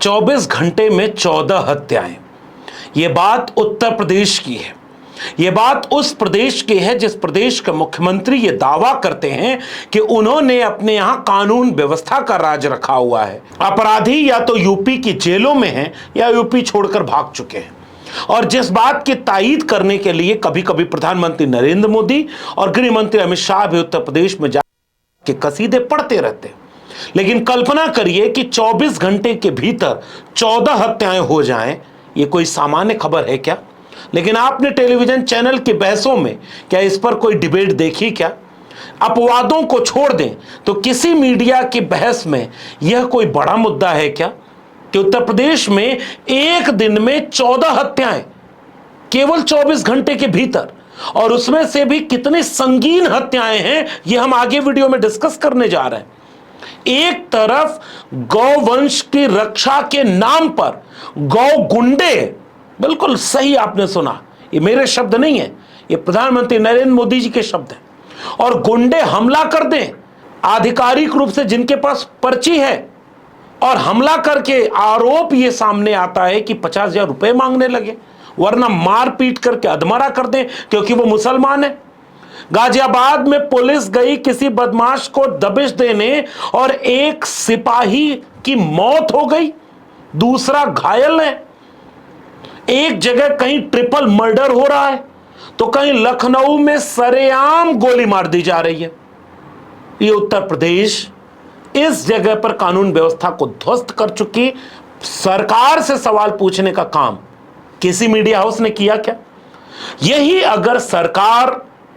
24 घंटे में 14 हत्याएं। ये बात उत्तर प्रदेश की है। ये बात उस प्रदेश की है जिस प्रदेश के मुख्यमंत्री ये दावा करते हैं कि उन्होंने अपने यहां कानून व्यवस्था का राज रखा हुआ है। अपराधी या तो यूपी की जेलों में हैं या यूपी छोड़कर भाग चुके हैं। और जिस बात की तायीद करने के लिए कभी कभी प्रधानमंत्री नरेंद्र मोदी और गृह मंत्री अमित शाह भी उत्तर प्रदेश में जाके कसीदे पढ़ते रहते हैं। लेकिन कल्पना करिए कि 24 घंटे के भीतर 14 हत्याएं हो जाएं, ये कोई सामान्य खबर है क्या? लेकिन आपने टेलीविजन चैनल की बहसों में क्या इस पर कोई डिबेट देखी क्या? अपवादों को छोड़ दें तो किसी मीडिया की बहस में यह कोई बड़ा मुद्दा है क्या कि उत्तर प्रदेश में एक दिन में 14 हत्याएं, केवल 24 घंटे के भीतर, और उसमें से भी कितनी संगीन हत्याएं हैं यह हम आगे वीडियो में डिस्कस करने जा रहे हैं। एक तरफ गौवंश की रक्षा के नाम पर गौ गुंडे, बिल्कुल सही आपने सुना, ये मेरे शब्द नहीं है, ये प्रधानमंत्री नरेंद्र मोदी जी के शब्द हैं, और गुंडे हमला कर दें आधिकारिक रूप से जिनके पास पर्ची है, और हमला करके आरोप ये सामने आता है कि 50,000 रुपए मांगने लगे, वरना मार पीट करके अधमरा कर दें क्योंकि वो मुसलमान है। गाजियाबाद में पुलिस गई किसी बदमाश को दबिश देने और एक सिपाही की मौत हो गई, दूसरा घायल है। एक जगह कहीं ट्रिपल मर्डर हो रहा है तो कहीं लखनऊ में सरेआम गोली मार दी जा रही है। ये उत्तर प्रदेश इस जगह पर कानून व्यवस्था को ध्वस्त कर चुकी सरकार से सवाल पूछने का काम किसी मीडिया हाउस ने किया क्या? यही अगर सरकार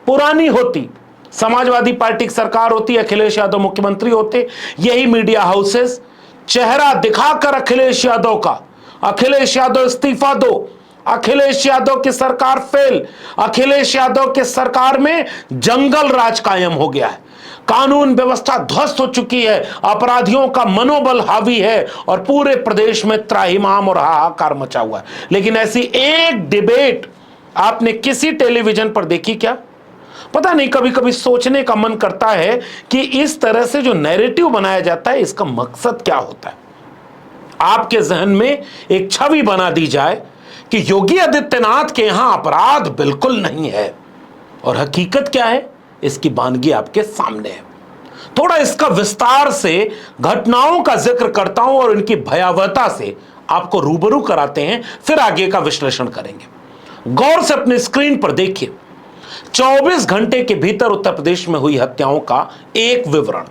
पुरानी होती, समाजवादी पार्टी की सरकार होती, अखिलेश यादव मुख्यमंत्री होते, यही मीडिया हाउसेस चेहरा दिखाकर अखिलेश यादव का, अखिलेश यादव इस्तीफा दो, अखिलेश यादव की सरकार फेल, अखिलेश यादव की सरकार में जंगल राज कायम हो गया है, कानून व्यवस्था ध्वस्त हो चुकी है, अपराधियों का मनोबल हावी है और पूरे प्रदेश में त्राहिमाम और हाहाकार मचा हुआ है। लेकिन ऐसी एक डिबेट आपने किसी टेलीविजन पर देखी क्या? पता नहीं, कभी कभी सोचने का मन करता है कि इस तरह से जो नैरेटिव बनाया जाता है इसका मकसद क्या होता है। आपके जहन में एक छवि बना दी जाए कि योगी आदित्यनाथ के यहां अपराध बिल्कुल नहीं है, और हकीकत क्या है इसकी बानगी आपके सामने है। थोड़ा इसका विस्तार से घटनाओं का जिक्र करता हूं और इनकी भयावहता से आपको रूबरू कराते हैं, फिर आगे का विश्लेषण करेंगे। गौर से अपनी स्क्रीन पर देखिए 24 घंटे के भीतर उत्तर प्रदेश में हुई हत्याओं का एक विवरण।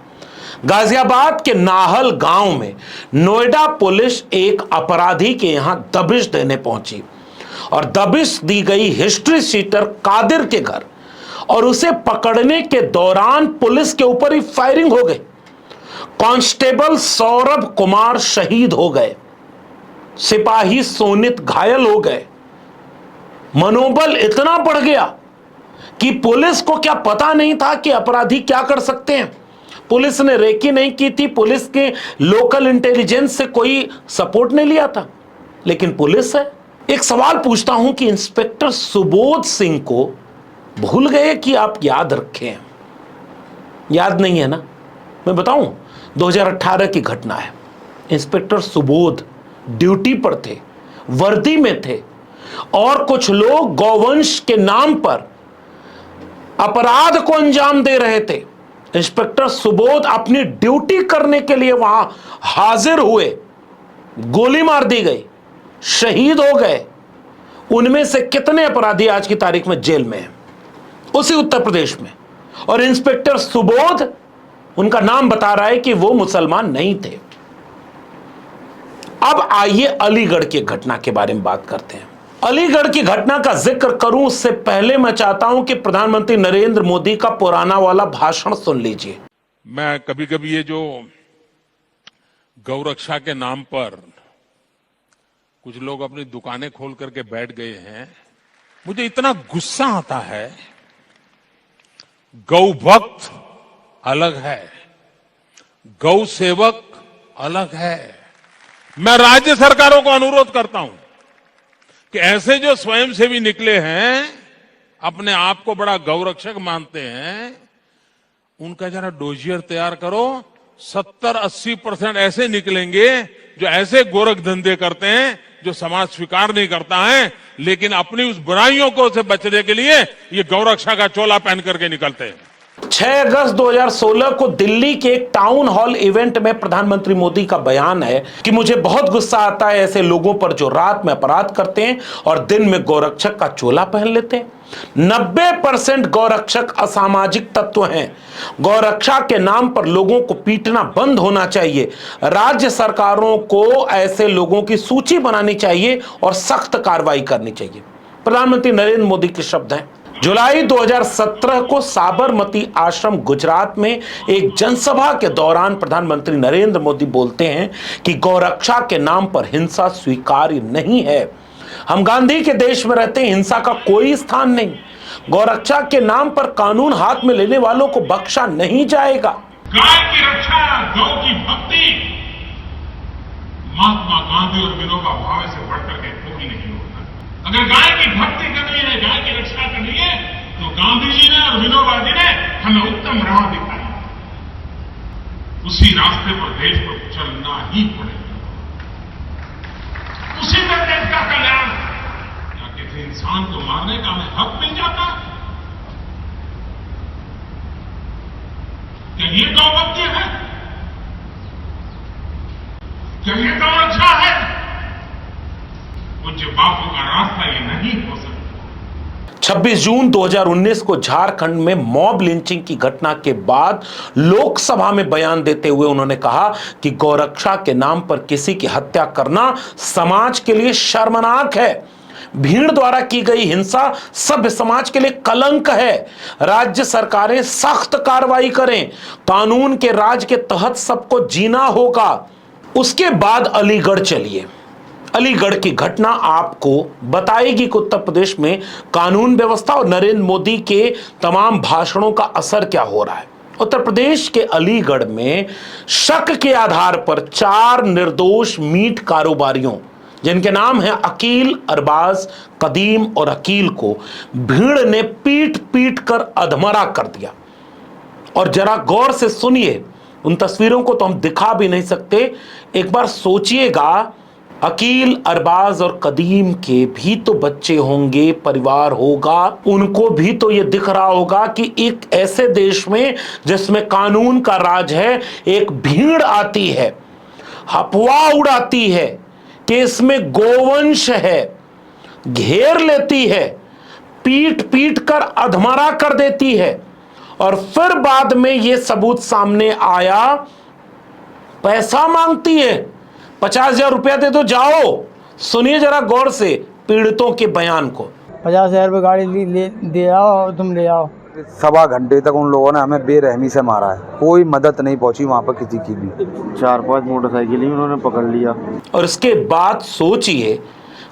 गाजियाबाद के नाहल गांव में नोएडा पुलिस एक अपराधी के यहां दबिश देने पहुंची और दबिश दी गई हिस्ट्री शीटर कादिर के घर, और उसे पकड़ने के दौरान पुलिस के ऊपर ही फायरिंग हो गई। कांस्टेबल सौरभ कुमार शहीद हो गए, सिपाही सोनित घायल हो गए। मनोबल इतना बढ़ गया कि पुलिस को क्या पता नहीं था कि अपराधी क्या कर सकते हैं? पुलिस ने रेकी नहीं की थी, पुलिस के लोकल इंटेलिजेंस से कोई सपोर्ट नहीं लिया था, लेकिन पुलिस है। एक सवाल पूछता हूं कि इंस्पेक्टर सुबोध सिंह को भूल गए कि आप याद रखें? याद नहीं है ना? मैं बताऊं, 2018 की घटना है। इंस्पेक्टर सुबोध ड्यूटी पर थे, वर्दी में थे, और कुछ लोग गौवंश के नाम पर अपराध को अंजाम दे रहे थे। इंस्पेक्टर सुबोध अपनी ड्यूटी करने के लिए वहां हाजिर हुए, गोली मार दी गई, शहीद हो गए। उनमें से कितने अपराधी आज की तारीख में जेल में हैं? उसी उत्तर प्रदेश में। और इंस्पेक्टर सुबोध, उनका नाम बता रहा है कि वो मुसलमान नहीं थे। अब आइए अलीगढ़ की घटना के बारे में बात करते हैं। अलीगढ़ की घटना का जिक्र करूं उससे पहले मैं चाहता हूं कि प्रधानमंत्री नरेंद्र मोदी का पुराना वाला भाषण सुन लीजिए। मैं कभी कभी ये जो गौरक्षा के नाम पर कुछ लोग अपनी दुकानें खोल करके बैठ गए हैं, मुझे इतना गुस्सा आता है। गौ भक्त अलग है, गौ सेवक अलग है। मैं राज्य सरकारों को अनुरोध करता हूं कि ऐसे जो स्वयंसेवी निकले हैं, अपने आप को बड़ा गौरक्षक मानते हैं, उनका जरा डोजियर तैयार करो। 70-80% ऐसे निकलेंगे जो ऐसे गोरख धंधे करते हैं जो समाज स्वीकार नहीं करता है, लेकिन अपनी उस बुराइयों को से बचने के लिए ये गौरक्षा का चोला पहन करके निकलते हैं। 6 अगस्त 2016 को दिल्ली के एक टाउन हॉल इवेंट में प्रधानमंत्री मोदी का बयान है कि मुझे बहुत गुस्सा आता है ऐसे लोगों पर जो रात में अपराध करते हैं और दिन में गौरक्षक का चोला पहन लेते हैं। 90% गौरक्षक असामाजिक तत्व हैं। गौरक्षा के नाम पर लोगों को पीटना बंद होना चाहिए। राज्य सरकारों को ऐसे लोगों की सूची बनानी चाहिए और सख्त कार्रवाई करनी चाहिए। प्रधानमंत्री नरेंद्र मोदी के शब्द हैं। जुलाई 2017 को साबरमती आश्रम गुजरात में एक जनसभा के दौरान प्रधानमंत्री नरेंद्र मोदी बोलते हैं कि गौरक्षा के नाम पर हिंसा स्वीकार्य नहीं है। हम गांधी के देश में रहते हैं, हिंसा का कोई स्थान नहीं। गौरक्षा के नाम पर कानून हाथ में लेने वालों को बख्शा नहीं जाएगा। गाय की रक्षा, गौ की भक्ति महात्मा गांधी और विनोबा भावे से बढ़कर के कोई नहीं होता। अगर गाय की भक्ति करनी है, गाय की रक्षा करनी है, तो गांधी जी ने और विनोबा जी ने हमें उत्तम राह दिखाई। उसी रास्ते पर देश को चलना ही पड़ेगा। उसी में देश का कल्याण। क्या किसी इंसान को मारने का हमें हक मिल जाता? क्या ये गौभक्ति है? क्या ये गौरक्षा है? पूज्य बापू का रास्ता ये नहीं हो सकता। 26 जून 2019 को झारखंड में मॉब लिंचिंग की घटना के बाद लोकसभा में बयान देते हुए उन्होंने कहा कि गौरक्षा के नाम पर किसी की हत्या करना समाज के लिए शर्मनाक है। भीड़ द्वारा की गई हिंसा सभ्य समाज के लिए कलंक है। राज्य सरकारें सख्त कार्रवाई करें। कानून के राज के तहत सबको जीना होगा। उसके बाद अलीगढ़ चलिए। अलीगढ़ की घटना आपको बताएगी कि उत्तर प्रदेश में कानून व्यवस्था और नरेंद्र मोदी के तमाम भाषणों का असर क्या हो रहा है। उत्तर प्रदेश के अलीगढ़ में शक के आधार पर 4 निर्दोष मीट कारोबारियों, जिनके नाम हैं अकील, अरबाज, कदीम और अकील, को भीड़ ने पीट पीट कर अधमरा कर दिया। और जरा गौर से सुनिए, उन तस्वीरों को तो हम दिखा भी नहीं सकते। एक बार सोचिएगा, अकील, अरबाज और कदीम के भी तो बच्चे होंगे, परिवार होगा, उनको भी तो ये दिख रहा होगा कि एक ऐसे देश में जिसमें कानून का राज है, एक भीड़ आती है, अफवाह उड़ाती है कि इसमें गोवंश है, घेर लेती है, पीट पीट कर अधमरा कर देती है, और फिर बाद में यह सबूत सामने आया, पैसा मांगती है, 50,000 रुपया दे दो, जाओ। सुनिए जरा गौर से पीड़ितों के बयान को। 50,000 रुपये गाड़ी दे आओ और तुम ले आओ। 1.25 घंटे तक उन लोगों ने हमें बेरहमी से मारा है। कोई मदद नहीं पहुंची वहां पर किसी की भी। 4-5 मोटरसाइकिल ही उन्होंने पकड़ लिया। और इसके बाद सोचिए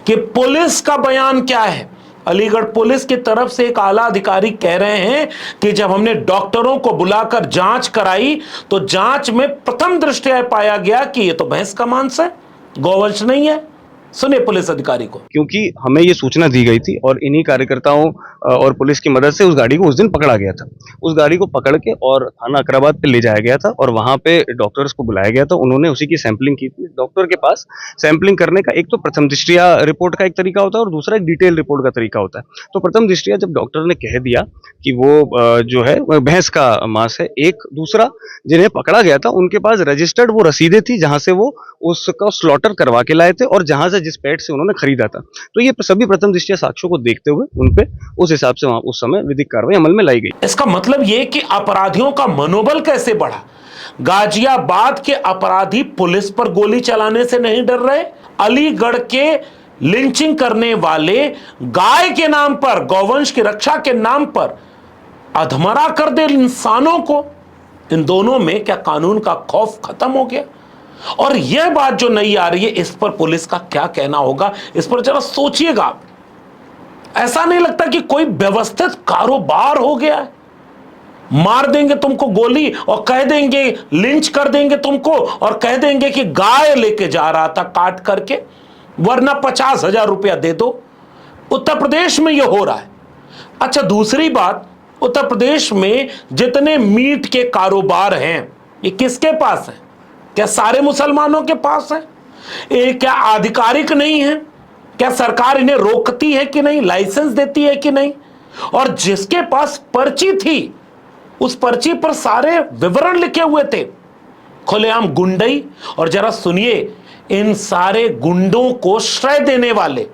कि पुलिस का बयान क्या है। अलीगढ़ पुलिस की तरफ से एक आला अधिकारी कह रहे हैं कि जब हमने डॉक्टरों को बुलाकर जांच कराई तो जांच में प्रथम दृष्टया पाया गया कि ये तो भैंस का मांस है, गोवंश नहीं है। सुनिए पुलिस अधिकारी को। क्योंकि हमें ये सूचना दी गई थी और इन्हीं कार्यकर्ताओं और पुलिस की मदद से उस गाड़ी को उस दिन पकड़ा गया था। उस गाड़ी को पकड़ के और थाना अकराबाद पे ले जाया गया था और वहां पे डॉक्टर्स को बुलाया गया था। उन्होंने उसी की सैंपलिंग की थी। डॉक्टर के पास सैंपलिंग करने का एक तो प्रथम दृष्टया रिपोर्ट का एक तरीका होता है और दूसरा एक डिटेल रिपोर्ट का तरीका होता है। तो प्रथम दृष्टया जब डॉक्टर ने कह दिया कि वो जो है भैंस का मांस है, एक दूसरा जिन्हें पकड़ा गया था उनके पास रजिस्टर्ड वो रसीदें थी जहां से वो उसका स्लॉटर करवा के लाए थे और जहां से जिस पेट से उन्होंने खरीदा था। तो ये सभी प्रथम दृष्टया साक्ष्यों को देखते हुए उनपे उस हिसाब से वहां उस समय विधिक कार्रवाई अमल में लाई गई। इसका मतलब ये कि अपराधियों का मनोबल कैसे बढ़ा। गाजियाबाद के अपराधी पुलिस पर गोली चलाने से नहीं डर रहे। अलीगढ़ के लिंचिंग करने वाले गाय के नाम पर, गौवंश की रक्षा के नाम पर अधमरा कर दे इंसानों को। इन दोनों में क्या कानून का खौफ खत्म हो गया? और यह बात जो नई आ रही है, इस पर पुलिस का क्या कहना होगा, इस पर जरा सोचिएगा। ऐसा नहीं लगता कि कोई व्यवस्थित कारोबार हो गया है? मार देंगे तुमको गोली और कह देंगे, लिंच कर देंगे तुमको और कह देंगे कि गाय लेके जा रहा था काट करके, वरना 50,000 रुपया दे दो। उत्तर प्रदेश में यह हो रहा है। अच्छा, दूसरी बात, उत्तर प्रदेश में जितने मीट के कारोबार हैं, ये किसके पास है? क्या सारे मुसलमानों के पास है? ये क्या आधिकारिक नहीं है? क्या सरकार इन्हें रोकती है कि नहीं, लाइसेंस देती है कि नहीं? और जिसके पास पर्ची थी, उस पर्ची पर सारे विवरण लिखे हुए थे, खुलेआम गुंडई। और जरा सुनिए, इन सारे गुंडों को श्रेय देने वाले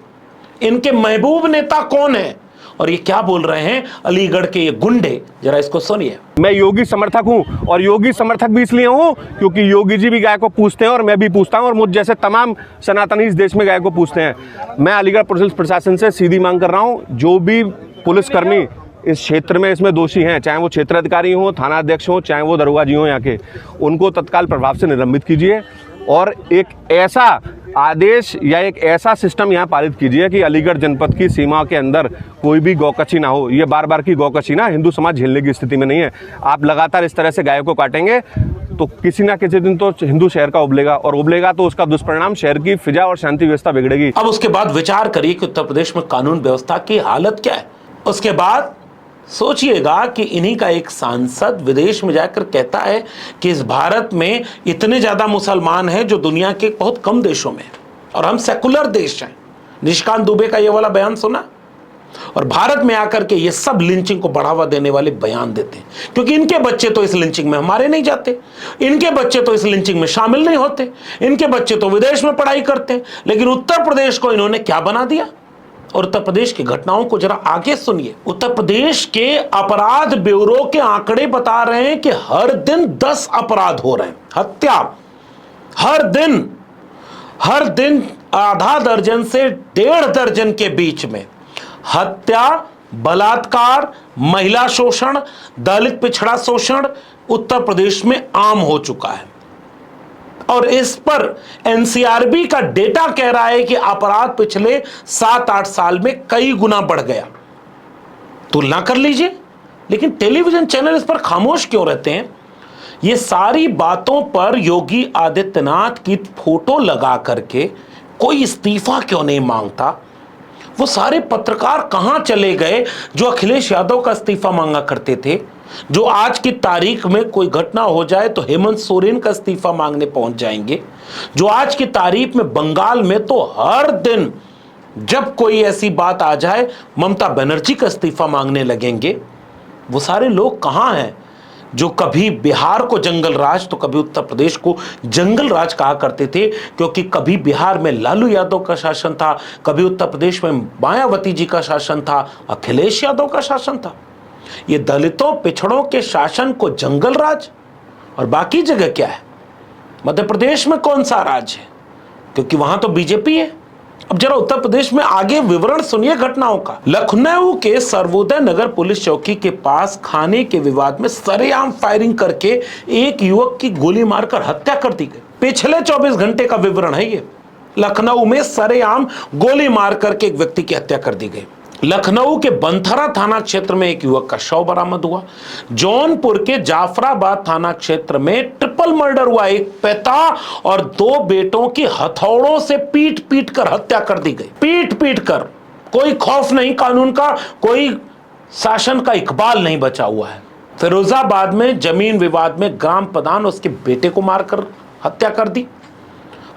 इनके महबूब नेता कौन है और ये क्या बोल रहे हैं अलीगढ़ के ये गुंडे, जरा इसको सुनिए। मैं योगी समर्थक हूं और योगी समर्थक भी इसलिए हूं क्योंकि योगी जी भी गाय को पूछते हैं और मैं भी पूछता हूं और मुझ जैसे तमाम सनातनी इस देश में गाय को पूछते हैं। मैं अलीगढ़ पुलिस प्रशासन से सीधी मांग कर रहा हूं, जो भी पुलिसकर्मी इस क्षेत्र में इसमें दोषी हैं, चाहे वो क्षेत्राधिकारी हों, थाना अध्यक्ष हों, चाहे वो दरोगा जी हों यहाँ के, उनको तत्काल प्रभाव से निलंबित कीजिए और एक ऐसा आदेश या एक ऐसा सिस्टम यहाँ पारित कीजिए कि अलीगढ़ जनपद की सीमा के अंदर कोई भी गौकची ना हो। ये बार बार की गौकची ना हिंदू समाज झेलने की स्थिति में नहीं है। आप लगातार इस तरह से गाय को काटेंगे तो किसी ना किसी दिन तो हिंदू शहर का उबलेगा और उबलेगा तो उसका दुष्परिणाम शहर की फिजा और शांति व्यवस्था बिगड़ेगी। अब उसके बाद विचार करिए कि उत्तर प्रदेश में कानून व्यवस्था की हालत क्या है। उसके बाद सोचिएगा कि इन्हीं का एक सांसद विदेश में जाकर कहता है कि इस भारत में इतने ज्यादा मुसलमान हैं जो दुनिया के बहुत कम देशों में, और हम सेकुलर देश हैं। निशिकांत दुबे का ये वाला बयान सुना, और भारत में आकर के ये सब लिंचिंग को बढ़ावा देने वाले बयान देते हैं, क्योंकि इनके बच्चे तो इस लिंचिंग में हमारे नहीं जाते, इनके बच्चे तो इस लिंचिंग में शामिल नहीं होते, इनके बच्चे तो विदेश में पढ़ाई करते हैं। लेकिन उत्तर प्रदेश को इन्होंने क्या बना दिया। और उत्तर प्रदेश की घटनाओं को जरा आगे सुनिए। उत्तर प्रदेश के अपराध ब्यूरो के आंकड़े बता रहे हैं कि हर दिन 10 अपराध हो रहे हैं, हत्या हर दिन आधा दर्जन से 1.5 दर्जन के बीच में हत्या, बलात्कार, महिला शोषण, दलित पिछड़ा शोषण उत्तर प्रदेश में आम हो चुका है। और इस पर एनसीआरबी का डेटा कह रहा है कि अपराध पिछले 7-8 साल में कई गुना बढ़ गया। तुलना कर लीजिए। लेकिन टेलीविजन चैनल इस पर खामोश क्यों रहते हैं? ये सारी बातों पर योगी आदित्यनाथ की फोटो लगा करके कोई इस्तीफा क्यों नहीं मांगता? वो सारे पत्रकार कहां चले गए जो अखिलेश यादव का इस्तीफा मांगा करते थे, जो आज की तारीख में कोई घटना हो जाए तो हेमंत सोरेन का इस्तीफा मांगने पहुंच जाएंगे, जो आज की तारीख में बंगाल में तो हर दिन जब कोई ऐसी बात आ जाए ममता बनर्जी का इस्तीफा मांगने लगेंगे। वो सारे लोग कहां हैं जो कभी बिहार को जंगल राज तो कभी उत्तर प्रदेश को जंगल राज कहा करते थे, क्योंकि कभी बिहार में लालू यादव का शासन था, कभी उत्तर प्रदेश में मायावती जी का शासन था, अखिलेश यादव का शासन था। ये दलितों पिछड़ों के शासन को जंगल राज, और बाकी जगह क्या है? मध्य प्रदेश में कौन सा राज है? क्योंकि वहां तो बीजेपी है। अब जरा उत्तर प्रदेश में आगे विवरण सुनिए घटनाओं का। लखनऊ के सर्वोदय नगर पुलिस चौकी के पास खाने के विवाद में सरेआम फायरिंग करके एक युवक की गोली मारकर हत्या कर दी गई। पिछले 24 घंटे का विवरण है ये। लखनऊ में सरेआम गोली मार करके एक व्यक्ति की हत्या कर दी गई। लखनऊ के बंथरा थाना क्षेत्र में एक युवक का शव बरामद हुआ। जौनपुर के जाफराबाद थाना क्षेत्र में ट्रिपल मर्डर हुआ। एक पिता और 2 बेटों की हथौड़ों से पीट पीट कर हत्या कर दी गई। पीट पीट कर। कोई खौफ नहीं कानून का, कोई शासन का इकबाल नहीं बचा हुआ है। फिरोजाबाद में जमीन विवाद में ग्राम प्रधान उसके बेटे को मारकर हत्या कर दी।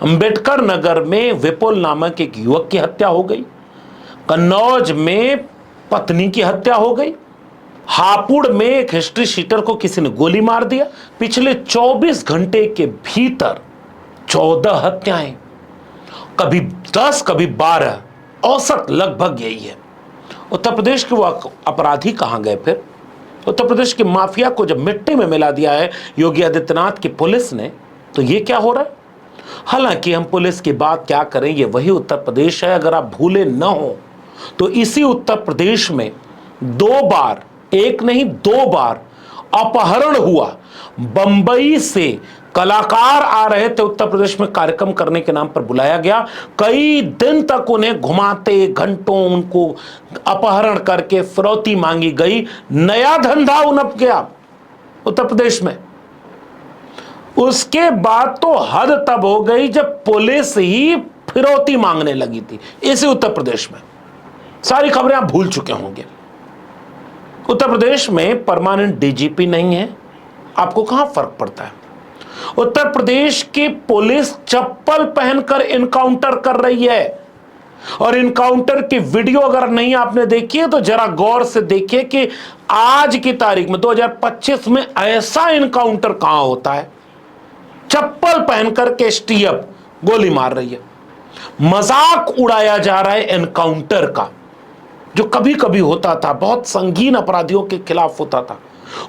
अंबेडकर नगर में विपुल नामक एक युवक की हत्या हो गई। कन्नौज में पत्नी की हत्या हो गई। हापुड़ में एक हिस्ट्री शीटर को किसी ने गोली मार दिया। पिछले 24 घंटे के भीतर 14 हत्याएं, कभी 10 कभी 12, औसत लगभग यही है। उत्तर प्रदेश के वो अपराधी कहां गए फिर? उत्तर प्रदेश के माफिया को जब मिट्टी में मिला दिया है योगी आदित्यनाथ की पुलिस ने, तो ये क्या हो रहा है? हालांकि हम पुलिस की बात क्या करें, ये वही उत्तर प्रदेश है। अगर आप भूले न हो तो इसी उत्तर प्रदेश में 2 बार, एक नहीं 2 बार अपहरण हुआ। बंबई से कलाकार आ रहे थे उत्तर प्रदेश में कार्यक्रम करने के नाम पर बुलाया गया। कई दिन तक उन्हें घुमाते, घंटों उनको अपहरण करके फिरौती मांगी गई। नया धंधा उनप गया उत्तर प्रदेश में। उसके बाद तो हद तब हो गई जब पुलिस ही फिरौती मांगने लगी थी इसी उत्तर प्रदेश में। सारी खबरें आप भूल चुके होंगे। उत्तर प्रदेश में परमानेंट डीजीपी नहीं है। आपको कहां फर्क पड़ता है? उत्तर प्रदेश की पुलिस चप्पल पहनकर इनकाउंटर कर रही है। और इनकाउंटर की वीडियो अगर नहीं आपने देखी है तो जरा गौर से देखिए कि आज की तारीख में 2025 में ऐसा इनकाउंटर कहां होता है। चप्पल पहनकर के एसटीएफ गोली मार रही है। मजाक उड़ाया जा रहा है एनकाउंटर का, जो कभी कभी होता था, बहुत संगीन अपराधियों के खिलाफ होता था,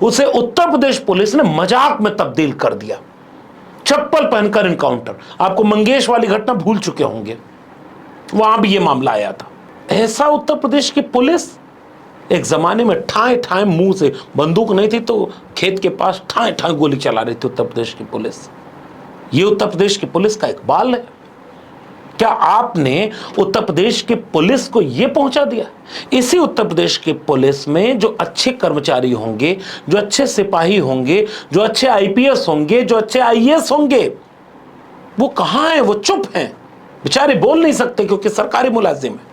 उसे उत्तर प्रदेश पुलिस ने मजाक में तब्दील कर दिया। चप्पल पहनकर इनकाउंटर। आपको मंगेश वाली घटना भूल चुके होंगे, वहां भी यह मामला आया था। ऐसा उत्तर प्रदेश की पुलिस एक जमाने में ठाए ठाए मुंह से, बंदूक नहीं थी तो खेत के पास ठाए ठाए गोली चला रही थी उत्तर प्रदेश की पुलिस। ये उत्तर प्रदेश की पुलिस का इकबाल है। क्या आपने उत्तर प्रदेश की पुलिस को यह पहुंचा दिया? इसी उत्तर प्रदेश की पुलिस में जो अच्छे कर्मचारी होंगे, जो अच्छे सिपाही होंगे, जो अच्छे आईपीएस होंगे, जो अच्छे आईएएस होंगे, वो कहां हैं? वो चुप हैं, बेचारे बोल नहीं सकते क्योंकि सरकारी मुलाजिम है।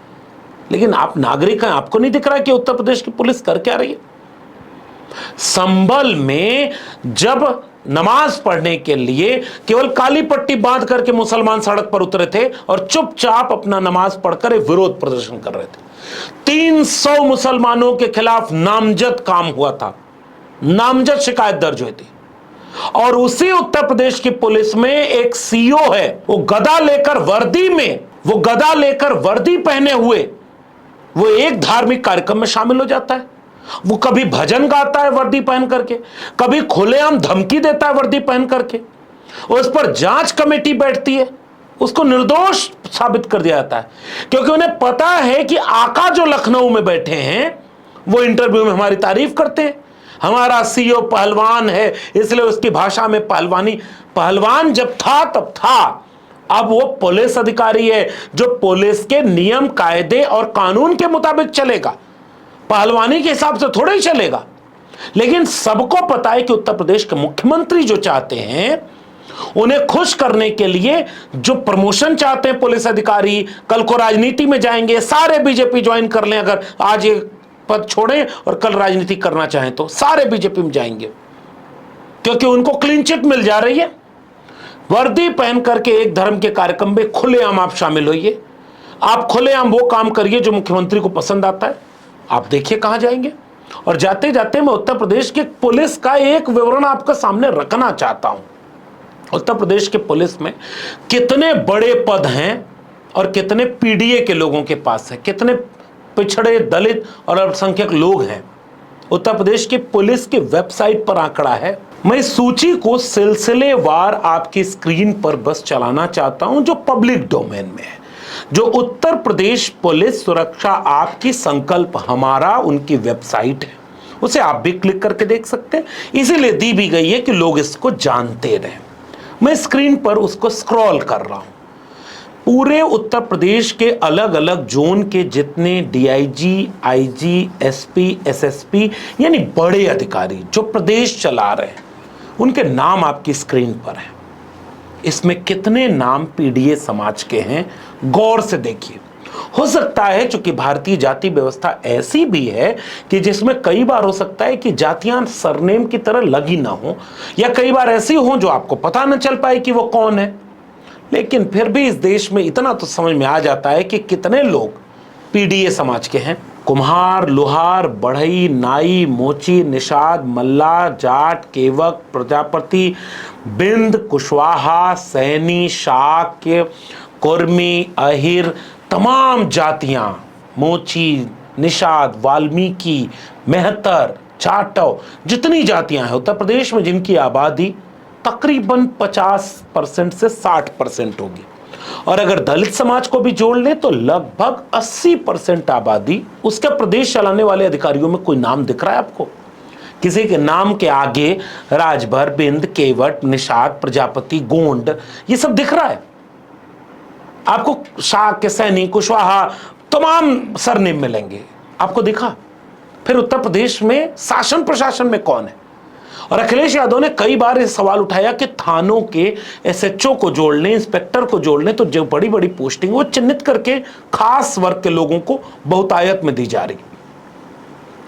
लेकिन आप नागरिक हैं, आपको नहीं दिख रहा कि उत्तर प्रदेश की पुलिस कर क्या रही है? संभल में जब नमाज पढ़ने के लिए केवल काली पट्टी बांध करके मुसलमान सड़क पर उतरे थे और चुपचाप अपना नमाज पढ़कर एक विरोध प्रदर्शन कर रहे थे। 300 मुसलमानों के खिलाफ नामजद काम हुआ था, नामजद शिकायत दर्ज हुई थी। और उसी उत्तर प्रदेश की पुलिस में एक सीओ है, वो गदा लेकर वर्दी में, वो गदा लेकर वर्दी पहने हुए वो एक धार्मिक कार्यक्रम में शामिल हो जाता है। वो कभी भजन गाता है वर्दी पहन करके, कभी खुलेआम धमकी देता है वर्दी पहन करके। उस पर जांच कमेटी बैठती है, उसको निर्दोष साबित कर दिया जाता है, क्योंकि उन्हें पता है कि आका जो लखनऊ में बैठे हैं वो इंटरव्यू में हमारी तारीफ करते हैं। हमारा सीओ पहलवान है, इसलिए उसकी भाषा में पहलवानी, पहलवान जब था तब था। अब वो पुलिस अधिकारी है जो पुलिस के नियम कायदे और कानून के मुताबिक चलेगा, पहलवानी के हिसाब से थोड़ा ही चलेगा। लेकिन सबको पता है कि उत्तर प्रदेश के मुख्यमंत्री जो चाहते हैं, उन्हें खुश करने के लिए जो प्रमोशन चाहते हैं पुलिस अधिकारी, कल को राजनीति में जाएंगे, सारे बीजेपी ज्वाइन कर लें। अगर आज ये पद छोड़ें और कल राजनीति करना चाहें तो सारे बीजेपी में जाएंगे, क्योंकि उनको क्लीन चिट मिल जा रही है। वर्दी पहन करके एक धर्म के कार्यक्रम में खुलेआम आप शामिल होइए, आप खुलेआम वो काम करिए जो मुख्यमंत्री को पसंद आता है। आप देखिए कहां जाएंगे। और जाते जाते मैं उत्तर प्रदेश के पुलिस का एक विवरण आपके सामने रखना चाहता हूं। उत्तर प्रदेश के पुलिस में कितने बड़े पद हैं और कितने पीडीए के लोगों के पास है, कितने पिछड़े, दलित और अल्पसंख्यक लोग हैं। उत्तर प्रदेश की पुलिस की वेबसाइट पर आंकड़ा है। मैं इस सूची को सिलसिलेवार आपकी स्क्रीन पर बस चलाना चाहता हूं, जो पब्लिक डोमेन में है, जो उत्तर प्रदेश पुलिस सुरक्षा आपकी संकल्प हमारा उनकी वेबसाइट है। उसे आप भी क्लिक करके देख सकते हैं, इसीलिए दी भी गई है कि लोग इसको जानते रहें। मैं स्क्रीन पर उसको स्क्रॉल कर रहा हूं। पूरे उत्तर प्रदेश के अलग अलग जोन के जितने डीआईजी, आईजी, एसपी, एसएसपी यानी बड़े अधिकारी जो प्रदेश चला रहे हैं, उनके नाम आपकी स्क्रीन पर हैं। इसमें कितने नाम पीडीए समाज के हैं, गौर से देखिए। हो सकता है चूंकि भारतीय जाति व्यवस्था ऐसी भी है कि जिसमें कई बार हो सकता है कि जातियां सरनेम की तरह लगी ना हो, या कई बार ऐसी हो जो आपको पता न चल पाए कि वो कौन है। लेकिन फिर भी इस देश में इतना तो समझ में आ जाता है कि कितने लोग पीडीए समाज के हैं। कुम्हार, लोहार, बढ़ई, नाई, मोची, निषाद, मल्ला, जाट, केवक, प्रजापति, बिंद, कुशवाहा, सैनी, शाक्य, कुर्मी, अहिर, तमाम जातियां, मोची, निषाद, वाल्मीकि, मेहतर, जाटव, जितनी जातियां हैं उत्तर प्रदेश में, जिनकी आबादी तकरीबन 50% से 60% होगी। और अगर दलित समाज को भी जोड़ ले तो लगभग 80% आबादी। उसका प्रदेश चलाने वाले अधिकारियों में कोई नाम दिख रहा है आपको? किसी के नाम के आगे राजभर, बिंद, केवट, निषाद, प्रजापति, गोंड ये सब दिख रहा है आपको? शाक्य, सैनी, कुशवाहा, तमाम सरनेम मिलेंगे आपको, दिखा? फिर उत्तर प्रदेश में शासन प्रशासन में कौन है? और अखिलेश यादव ने कई बार यह सवाल उठाया कि थानों के एसएचओ को जोड़ लें, इंस्पेक्टर को जोड़ लें, तो जो बड़ी बड़ी पोस्टिंग वो चिन्हित करके खास वर्ग के लोगों को बहुतायत में दी जा रही।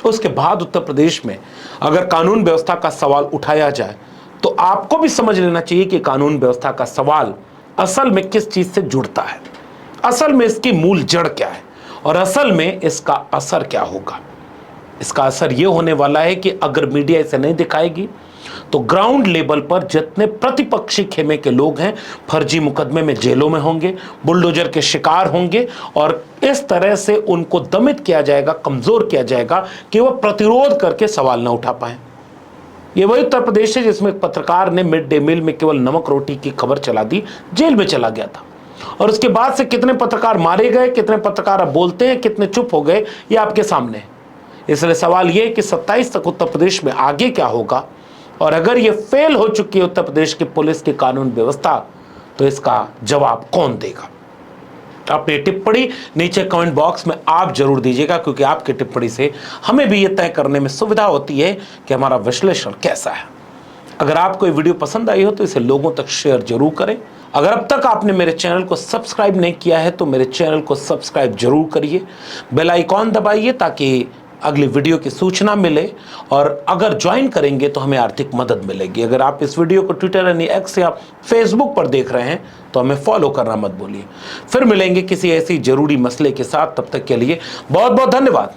उसके बाद उत्तर प्रदेश में अगर कानून व्यवस्था का सवाल उठाया जाए तो आपको भी समझ लेना चाहिए कि कानून व्यवस्था का सवाल असल में किस चीज से जुड़ता है, असल में इसकी मूल जड़ क्या है और असल में इसका असर क्या होगा। इसका असर यह होने वाला है कि अगर मीडिया इसे नहीं दिखाएगी तो ग्राउंड लेवल पर जितने प्रतिपक्षी खेमे के लोग हैं फर्जी मुकदमे में जेलों में होंगे, बुलडोजर के शिकार होंगे और इस तरह से उनको दमित किया जाएगा, कमजोर किया जाएगा कि वह प्रतिरोध करके सवाल न उठा पाए। यह वही उत्तर प्रदेश है जिसमें एक पत्रकार ने मिड डे मील में केवल नमक रोटी की खबर चला दी, जेल में चला गया था और उसके बाद से कितने पत्रकार मारे गए, कितने पत्रकार अब बोलते हैं, कितने चुप हो गए, ये आपके सामने है। इसलिए सवाल यह है कि 27 तक उत्तर प्रदेश में आगे क्या होगा और अगर ये फेल हो चुकी है उत्तर प्रदेश की पुलिस की कानून व्यवस्था तो इसका जवाब कौन देगा। अपनी टिप्पणी नीचे कमेंट बॉक्स में आप जरूर दीजिएगा, क्योंकि आपकी टिप्पणी से हमें भी यह तय करने में सुविधा होती है कि हमारा विश्लेषण कैसा है। अगर आपको ये वीडियो पसंद आई हो तो इसे लोगों तक शेयर जरूर करें। अगर अब तक आपने मेरे चैनल को सब्सक्राइब नहीं किया है तो मेरे चैनल को सब्सक्राइब जरूर करिए, बेल आइकॉन दबाइए ताकि अगली वीडियो की सूचना मिले और अगर ज्वाइन करेंगे तो हमें आर्थिक मदद मिलेगी। अगर आप इस वीडियो को ट्विटर यानी एक्स या फेसबुक पर देख रहे हैं तो हमें फॉलो करना मत भूलिए। फिर मिलेंगे किसी ऐसी जरूरी मसले के साथ, तब तक के लिए बहुत बहुत धन्यवाद।